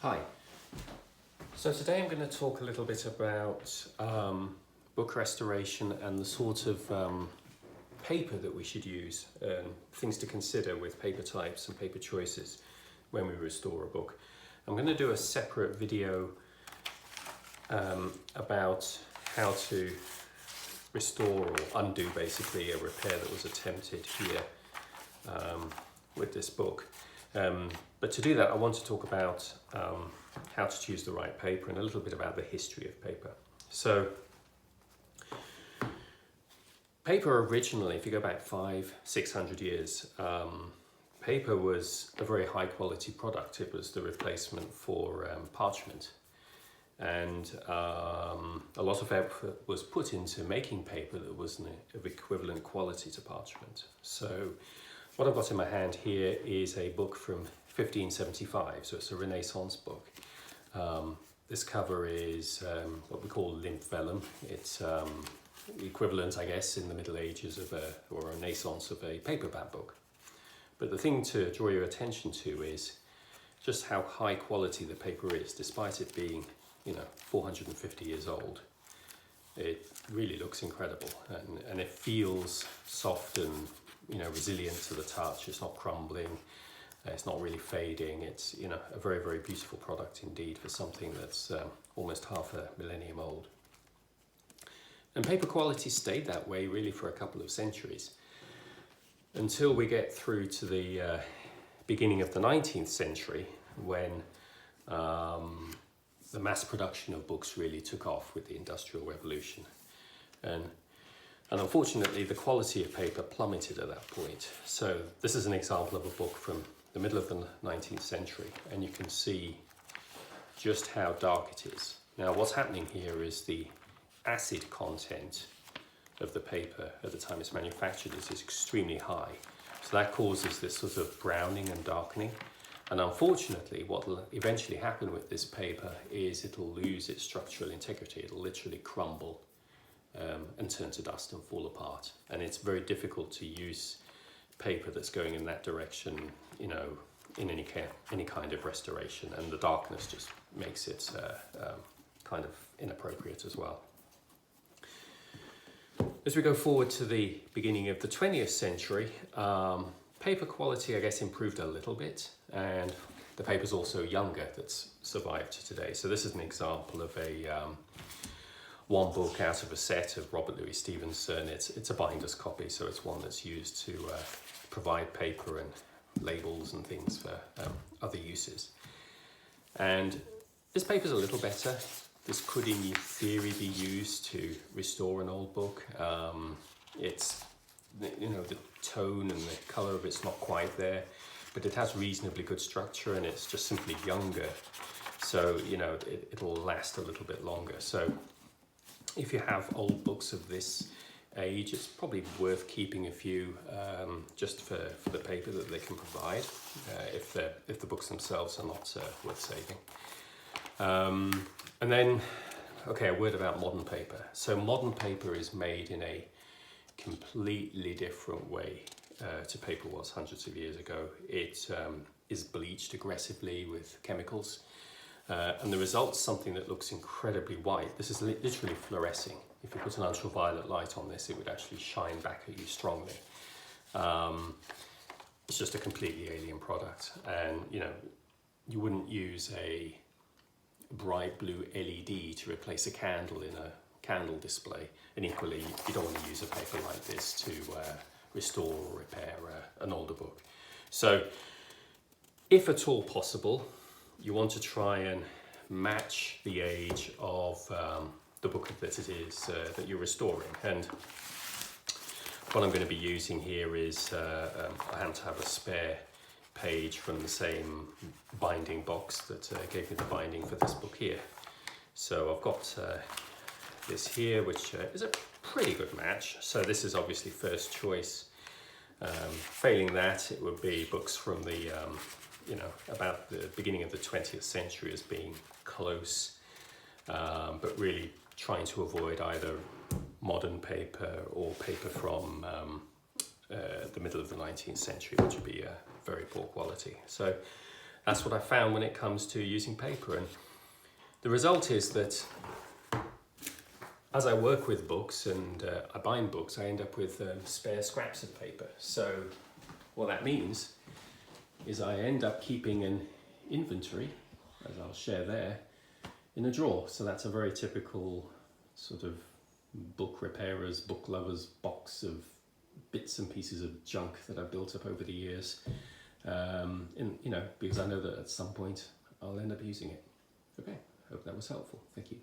Hi. So today I'm going to talk a little bit about book restoration and the sort of paper that we should use, things to consider with paper types and paper choices when we restore a book. I'm going to do a separate video about how to restore or undo basically a repair that was attempted here with this book. But to do that, I want to talk about how to choose the right paper and a little bit about the history of paper. So, paper originally, if you go back 500-600 years, paper was a very high quality product. It was the replacement for parchment. And a lot of effort was put into making paper that was of equivalent quality to parchment. So, what I've got in my hand here is a book from 1575, so it's a Renaissance book. This cover is what we call limp vellum. It's the equivalent, I guess, in the Middle Ages of a Renaissance of a paperback book. But the thing to draw your attention to is just how high quality the paper is, despite it being, 450 years old. It really looks incredible, and it feels soft and resilient to the touch. It's not crumbling. It's not really fading. It's a very, very beautiful product indeed for something that's almost half a millennium old. And paper quality stayed that way really for a couple of centuries until we get through to the beginning of the 19th century, when the mass production of books really took off with the Industrial Revolution. And unfortunately, the quality of paper plummeted at that point. So this is an example of a book from the middle of the 19th century, and you can see just how dark it is. Now, what's happening here is the acid content of the paper at the time it's manufactured is extremely high. So that causes this sort of browning and darkening. And unfortunately, what will eventually happen with this paper is it'll lose its structural integrity. It'll literally crumble and turn to dust and fall apart. And it's very difficult to use paper that's going in that direction, in any kind of restoration. And the darkness just makes it kind of inappropriate as well. As we go forward to the beginning of the 20th century, paper quality, I guess, improved a little bit, and the paper's also younger that's survived today. So this is an example of a one book out of a set of Robert Louis Stevenson. It's a binder's copy, so it's one that's used to provide paper and labels and things for other uses. And this paper's a little better. This could, in theory, be used to restore an old book. It's, the tone and the colour of it's not quite there, but it has reasonably good structure, and it's just simply younger. So, it'll last a little bit longer. So if you have old books of this age, it's probably worth keeping a few just for the paper that they can provide, if the books themselves are not worth saving. And then, a word about modern paper. So modern paper is made in a completely different way to paper was hundreds of years ago. It is bleached aggressively with chemicals, and the result's something that looks incredibly white. This is literally fluorescing. If you put an ultraviolet light on this, it would actually shine back at you strongly. It's just a completely alien product, and you wouldn't use a bright blue LED to replace a candle in a candle display, and equally you don't want to use a paper like this to restore or repair an older book. So if at all possible, you want to try and match the age of the book that it is that you're restoring. And what I'm going to be using here is I happen to have a spare page from the same binding box that gave me the binding for this book here. So I've got this here, which is a pretty good match. So this is obviously first choice. Failing that, it would be books from the about the beginning of the 20th century as being close, but really trying to avoid either modern paper or paper from the middle of the 19th century, which would be very poor quality. So that's what I found when it comes to using paper. And the result is that as I work with books and I bind books, I end up with spare scraps of paper. So what that means is I end up keeping an inventory, as I'll share there, in a drawer. So that's a very typical sort of book repairers, book lovers box of bits and pieces of junk that I've built up over the years. Because I know that at some point I'll end up using it. Okay, hope that was helpful. Thank you.